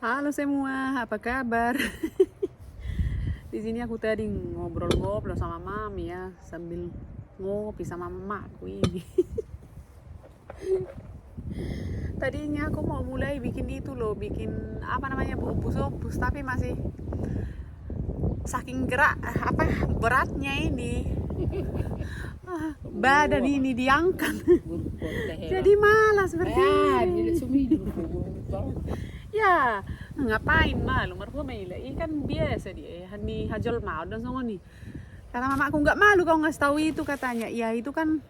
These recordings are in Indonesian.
Halo semua, apa kabar? Di sini aku tadi ngobrol-ngobrol sama mami ya, sambil ngopi sama mamaku ini. Tadinya aku mau mulai bikin itu loh, bikin apa namanya, opus-opus, tapi masih saking gerak beratnya ini. Badan ini diangkat. Jadi malas berdiri. Ya, ngapain malu marhum ila kan biasa dia hani hajol mau dan semua nih. Karena mamaku nggak malu kalau ngasih tahu itu katanya. Ya itu kan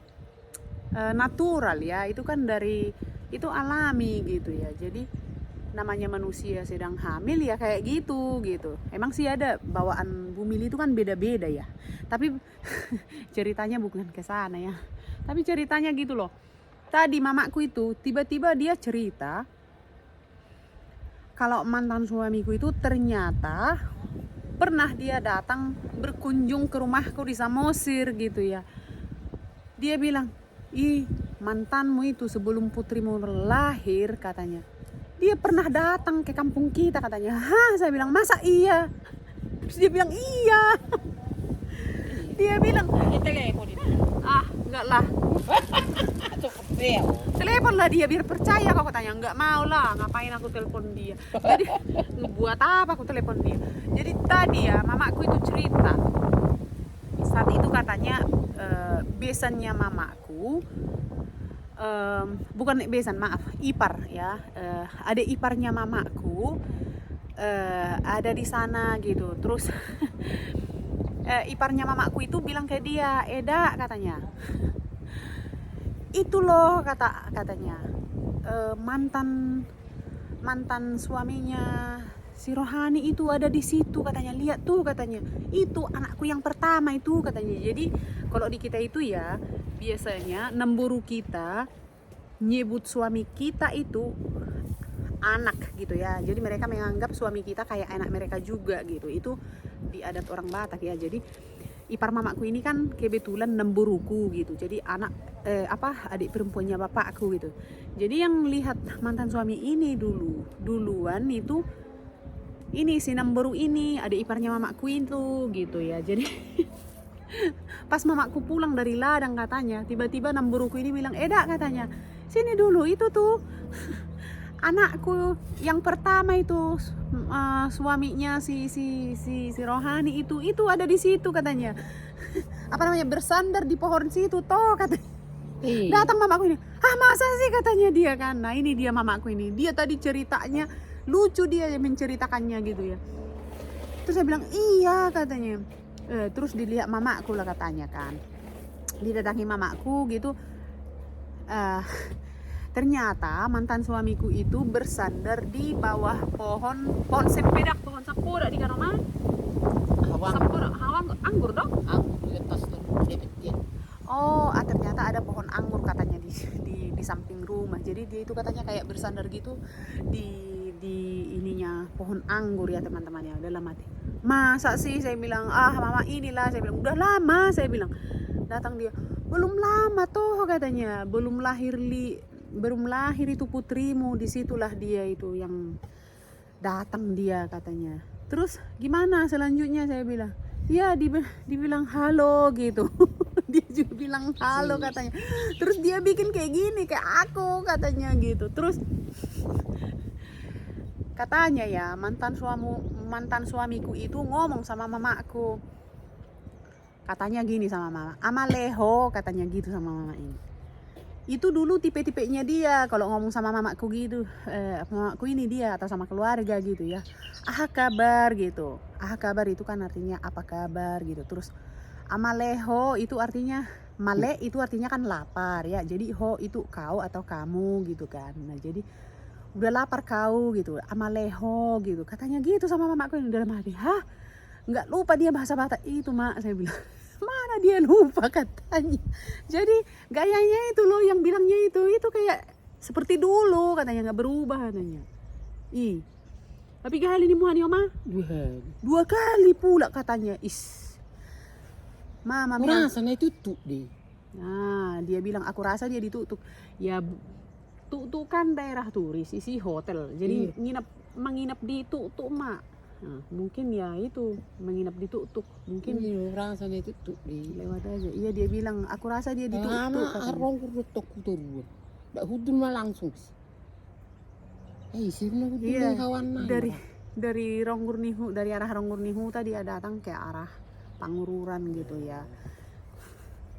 natural ya, itu kan dari itu alami gitu ya. Jadi namanya manusia sedang hamil ya kayak gitu gitu. Emang sih ada bawaan bumil itu kan beda-beda ya. Tapi ceritanya bukan ke sana ya. Tapi ceritanya gitu loh. Tadi mamaku itu tiba-tiba dia cerita kalau mantan suamiku itu ternyata pernah dia datang berkunjung ke rumahku di Samosir gitu ya. Dia bilang, ih mantanmu itu sebelum putrimu lahir katanya, dia pernah datang ke kampung kita katanya. Hah, saya bilang masa iya? Terus dia bilang iya. Dia bilang, ah enggak lah, telepon lah dia biar percaya. Kok tanya nggak mau lah, ngapain aku telepon dia. Jadi ngebuat apa aku telepon dia. Jadi tadi ya mamaku itu cerita saat itu katanya besannya mamaku, bukan besan, maaf, ipar ya, ada iparnya mamaku ada di sana gitu. Terus iparnya mamaku itu bilang ke dia, Eda katanya, itu loh katanya mantan suaminya si Rohani itu ada di situ katanya, lihat tuh katanya, itu anakku yang pertama itu katanya. Jadi kalau di kita itu ya biasanya nemburu kita nyebut suami kita itu anak gitu ya. Jadi mereka menganggap suami kita kayak anak mereka juga gitu. Itu di adat orang Batak ya. Jadi ipar mamaku ini kan kebetulan nemburuku gitu. Jadi anak adik perempuannya bapakku gitu. Jadi yang lihat mantan suami ini duluan itu ini si nemburu ini, adik iparnya mamaku itu gitu ya. Jadi pas mamaku pulang dari ladang katanya, tiba-tiba nemburuku ini bilang, Eda katanya, sini dulu, itu tuh anakku yang pertama itu, suaminya si Rohani itu ada di situ katanya. Apa namanya, bersandar di pohon situ toh katanya. Datang mamaku ini, masa sih katanya dia kan. Nah ini dia mamaku ini, dia tadi ceritanya lucu, dia yang menceritakannya gitu ya. Terus saya bilang iya katanya. Terus dilihat mamaku lah katanya kan, didatangi mamaku gitu. Ternyata mantan suamiku itu bersandar di bawah pohon sempedak, pohon sapoda di kanoma. Hawang anggur dong. Oh, ternyata ada pohon anggur katanya di samping rumah. Jadi dia itu katanya kayak bersandar gitu di ininya pohon anggur ya teman-teman ya. Udah lama mati. Masa sih, saya bilang, mama inilah, saya bilang udah lama, saya bilang. Datang dia, belum lama toh katanya, belum lahir itu putrimu, disitulah dia itu yang datang dia katanya. Terus gimana selanjutnya, saya bilang, ya dibilang halo gitu. Dia juga bilang halo katanya. Terus dia bikin kayak gini kayak aku katanya gitu. Terus katanya ya mantan suamiku itu ngomong sama mamaku, katanya gini sama mama, amaleho katanya gitu sama mama ini. Itu dulu tipe-tipenya dia kalau ngomong sama mamaku gitu, mamaku ini dia atau sama keluarga gitu ya, kabar gitu. Kabar itu kan artinya apa kabar gitu. Terus amaleho itu artinya, male itu artinya kan lapar ya, jadi ho itu kau atau kamu gitu kan. Nah jadi udah lapar kau gitu, amaleho gitu katanya gitu sama mamaku yang dalam hati, nggak lupa dia bahasa Batak itu mak, saya bilang. Mana dia lupa katanya. Jadi gayanya itu loh yang bilangnya itu kayak seperti dulu katanya, nggak berubah katanya. Tapi kali ini muhani oma 2 kali pula katanya. Mama bilang Rasa itu tuh deh. Nah dia bilang aku rasa dia ditutup. Ya tutup kan daerah turis, isi hotel. Jadi nginep menginap di tuk-tuk mak. Nah, mungkin ya itu menginap di tuk-tuk. Mungkin Ini orang sana tutup di. lewat aja. Iya dia bilang, aku rasa dia di tuk-tuk Lama katanya. arong kurutok kuturun. Dak hudun mah langsung. Sirna hudun Iya, kawan nai. dari Ronggurnihu, dari arah Ronggurnihu tadi ada datang ke arah Pangururan gitu ya.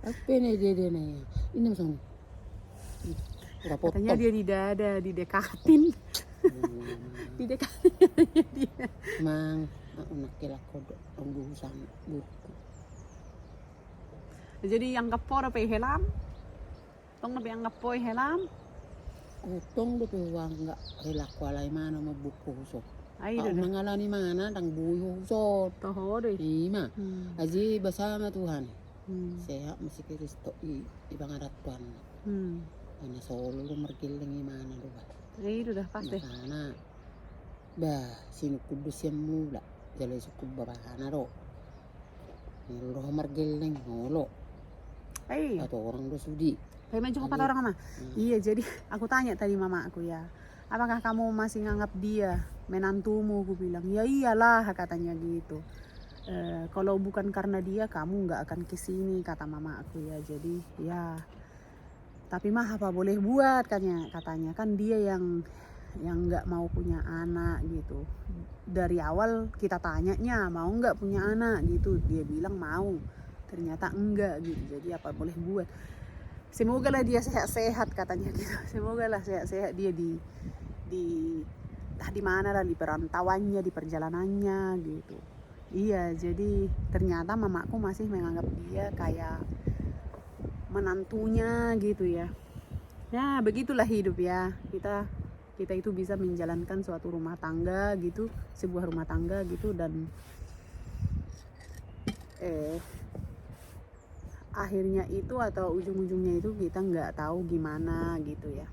Apa nih dia nih? Ini macam Katanya dia di dada, didekatin. Didekatin dia. Mang, aku nak kelak kodok tunggu sana buruk. Jadi yang kepo apa helam? Tong nabi yang kepo helam? Utong do pewang enggak relak walai mana mau buku so. Ay, Kau mengalami mana tang buyu so. toho deh. Ima, aji bersama Tuhan. Sehat masih Kristo ibang adat Tuhan. Ana solo lu mergiling mana do ba. Ay, itu dah pasti. Sana. Bah, sinu kudus yang mula. Jalai suku babahana do. Nilo mergiling ngolo. Ay, Atau orang do sudi. kayak macam apa orang mama? Iya, jadi aku tanya tadi mama aku ya. Apakah kamu masih nganggap dia menantumu? Aku bilang, ya iyalah katanya gitu. Kalau bukan karena dia kamu nggak akan kesini kata mama aku ya. Jadi ya, tapi mah apa boleh buat katanya kan dia yang nggak mau punya anak gitu. Dari awal kita tanyanya mau nggak punya anak gitu, dia bilang mau, ternyata enggak gitu. Jadi apa boleh buat. Semoga lah dia sehat-sehat katanya gitu. Semoga lah sehat-sehat dia di mana lah, di perantauannya, di perjalanannya gitu. Iya, jadi ternyata mamaku masih menganggap dia kayak menantunya gitu ya. Ya, begitulah hidup ya. Kita itu bisa menjalankan suatu rumah tangga gitu, sebuah rumah tangga gitu, dan akhirnya itu atau ujung-ujungnya itu kita nggak tahu gimana gitu ya.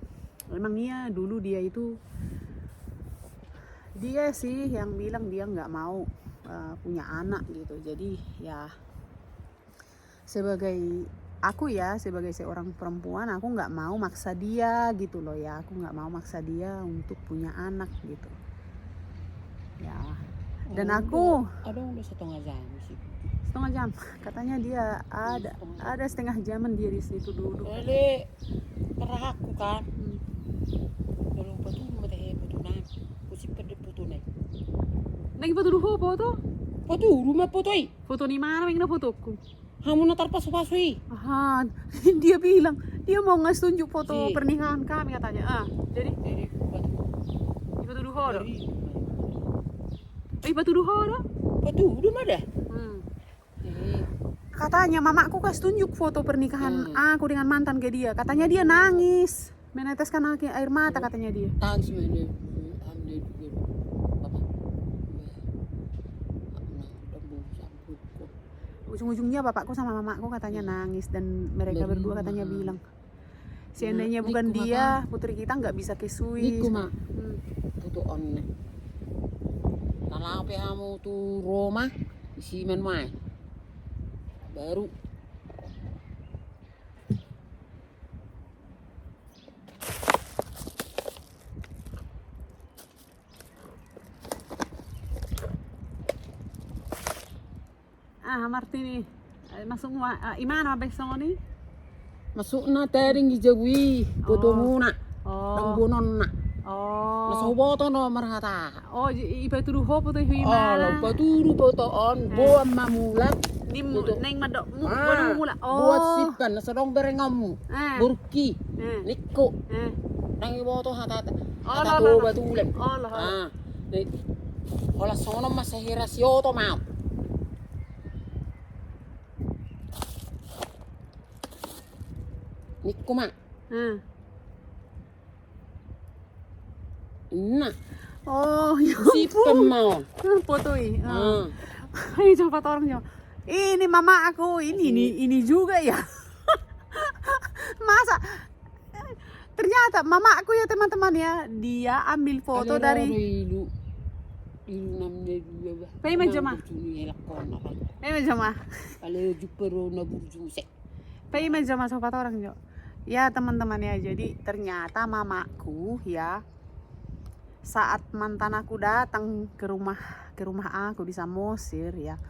Memang iya dulu dia sih yang bilang dia nggak mau punya anak gitu. Jadi ya sebagai seorang perempuan aku nggak mau maksa dia gitu loh ya. Aku nggak mau maksa dia untuk punya anak gitu ya. Dan aku ada udah setengah jam sih. Setengah jam katanya dia ada setengah jaman dia di situ duduk. Oleh kerah aku kan. Kalau betul mata betulan, pusing pada putunan. Lagi foto dulu foto. Foto rumah potoi. Foto di mana yang fotoku? Kamu natar pasu-pasui. Aha, dia bilang dia mau ngasih tunjuk foto Si. pernikahan kami katanya. Jadi Dari batu. di foto dulu horo. Dari Batu dulu horo. batu rumah dah. Katanya mamaku kasih tunjuk foto pernikahan aku dengan mantan ke dia. Katanya dia nangis, meneteskan air mata katanya dia. Tahan sih mana? Ande juga. Apa? Ujung-ujungnya bapakku sama mamaku katanya nangis, dan mereka berdua katanya bilang seandainya bukan dia, putri kita nggak bisa ke Swiss. Niku mah. Tutu on. Kalau kamu tuh Roma, isi main baru. Martini masuk imana besok ni? Masuk na tering dijagui, foto muna. Dang bonon na. Nasoboto no marhata. Iba tuduh hopo tuh Oh, imana? paturu foto on, buam mamulat. Neng madok mula. Buat sipan, nasadong berengamu. Burki, niko. Nang iboto hatata. Hatato batulan. Olah sono masahira siyoto mau. Niko ma. Nah. Ya Sipan mau. Potoi. Ayo coba orangnya. Ini mama aku, ini juga ya. Masa ternyata mama aku ya teman-teman ya, dia ambil foto dari ilu namanya juga. Pema jama. Pema jama. Kalau jupero na burju sek. Pema jama sobat orang jo. Ya teman-teman ya, jadi ternyata mamaku ya saat mantan aku datang ke rumah aku di Samosir ya,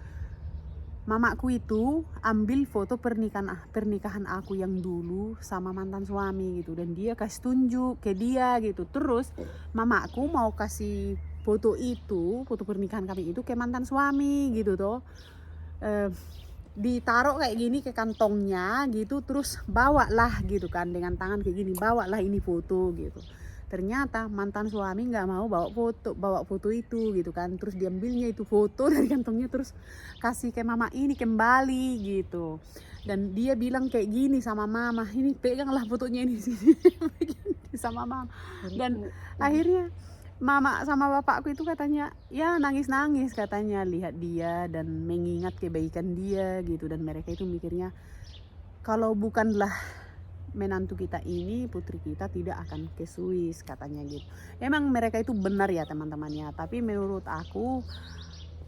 mamaku itu ambil foto pernikahan aku yang dulu sama mantan suami gitu, dan dia kasih tunjuk ke dia gitu. Terus mamaku mau kasih foto pernikahan kami itu ke mantan suami gitu toh. Ditaruh kayak gini ke kantongnya gitu, terus bawalah gitu kan dengan tangan kayak gini, bawalah ini foto gitu. Ternyata mantan suami nggak mau bawa foto itu gitu kan, terus diambilnya itu foto dari kantongnya, terus kasih ke mama ini kembali gitu. Dan dia bilang kayak gini sama mama, ini peganglah fotonya ini sini sama mama. Dan akhirnya mama sama bapakku itu katanya ya nangis-nangis katanya lihat dia dan mengingat kebaikan dia gitu, dan mereka itu mikirnya kalau bukanlah menantu kita ini, putri kita tidak akan ke Swiss katanya gitu. Emang mereka itu benar ya teman-temannya, tapi menurut aku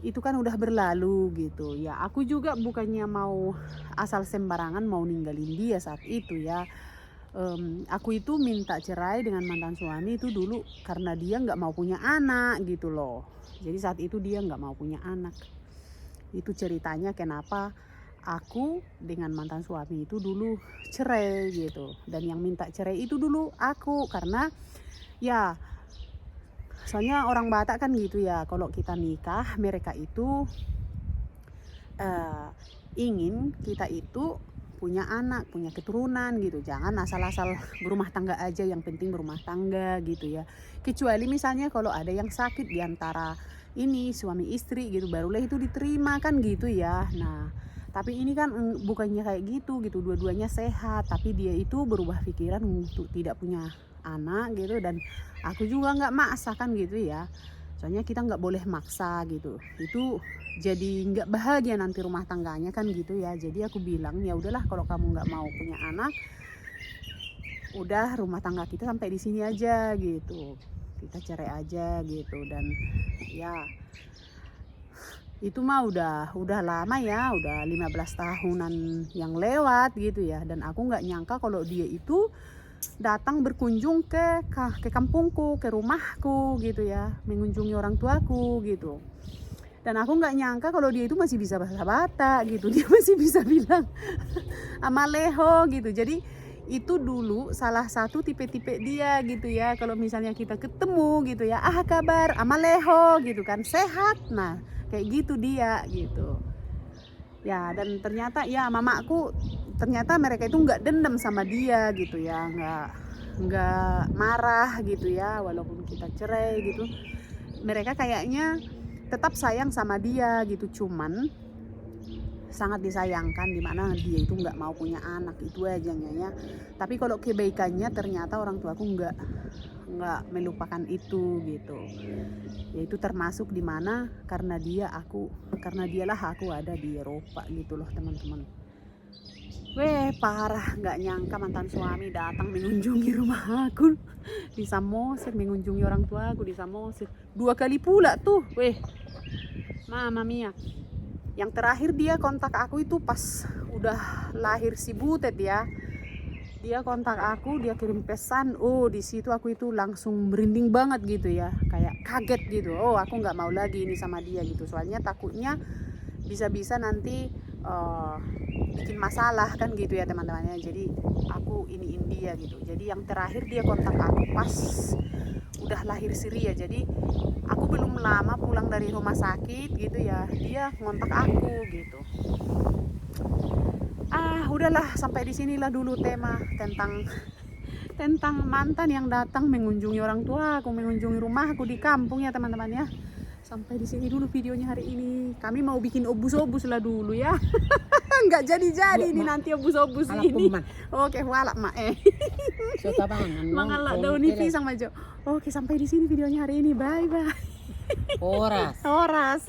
itu kan udah berlalu gitu ya. Aku juga bukannya mau asal sembarangan mau ninggalin dia saat itu ya. Aku itu minta cerai dengan mantan suami itu dulu karena dia nggak mau punya anak gitu loh. Jadi saat itu dia nggak mau punya anak. Itu ceritanya kenapa aku dengan mantan suami itu dulu cerai gitu. Dan yang minta cerai itu dulu aku, karena ya soalnya orang Batak kan gitu ya, kalau kita nikah mereka itu ingin kita itu punya anak, punya keturunan gitu. Jangan asal-asal berumah tangga aja, yang penting berumah tangga gitu ya. Kecuali misalnya kalau ada yang sakit di antara ini suami istri gitu, barulah itu diterima kan gitu ya. Nah, tapi ini kan bukannya kayak gitu, dua-duanya sehat, tapi dia itu berubah pikiran untuk tidak punya anak gitu, dan aku juga nggak maksa kan gitu ya. Soalnya kita nggak boleh maksa gitu, itu jadi nggak bahagia nanti rumah tangganya kan gitu ya. Jadi aku bilang ya udahlah, kalau kamu nggak mau punya anak, udah rumah tangga kita sampai di sini aja gitu, kita cerai aja gitu. Dan ya itu mah udah lama ya, udah 15 tahunan yang lewat gitu ya. Dan aku nggak nyangka kalau dia itu datang berkunjung ke kampungku, ke rumahku gitu ya, mengunjungi orang tuaku gitu. Dan aku nggak nyangka kalau dia itu masih bisa bahasa Batak gitu, dia masih bisa bilang amaleho gitu. Jadi itu dulu salah satu tipe-tipe dia gitu ya, kalau misalnya kita ketemu gitu ya, kabar amaleho gitu kan, sehat, nah kayak gitu dia gitu ya. Dan ternyata ya mamaku, ternyata mereka itu nggak dendam sama dia gitu ya, nggak marah gitu ya, walaupun kita cerai gitu. Mereka kayaknya tetap sayang sama dia gitu, cuman sangat disayangkan dimana dia itu nggak mau punya anak, itu aja ya. Tapi kalau kebaikannya ternyata orang tuaku nggak melupakan itu gitu. Ya itu termasuk dimana karena dialah aku ada di Eropa gitu loh teman-teman. Parah, nggak nyangka mantan suami datang mengunjungi rumah aku di Samosir, mengunjungi orang tua aku di Samosir 2 kali pula tuh. Mama mia. Yang terakhir dia kontak aku itu pas udah lahir si Butet ya. Dia kontak aku, dia kirim pesan. Di situ aku itu langsung merinding banget gitu ya, kayak kaget gitu. Aku nggak mau lagi ini sama dia gitu. Soalnya takutnya bisa-bisa nanti bikin masalah kan gitu ya teman-temannya. Jadi aku iniin dia gitu. Jadi yang terakhir dia kontak aku pas udah lahir si Ria. Jadi aku belum lama pulang dari rumah sakit gitu ya, dia ngontak aku gitu. Udahlah, sampai di sinilah dulu tema tentang mantan yang datang mengunjungi orang tua aku, mengunjungi rumahku di kampung ya teman-teman ya. Sampai di sini dulu videonya hari ini. Kami mau bikin obus-obus lah dulu ya. Nggak jadi ini nanti obus-obus ini. Oke, walak mak mangalak daun pisang majo. Oke, sampai di sini videonya hari ini. Bye bye. Horas.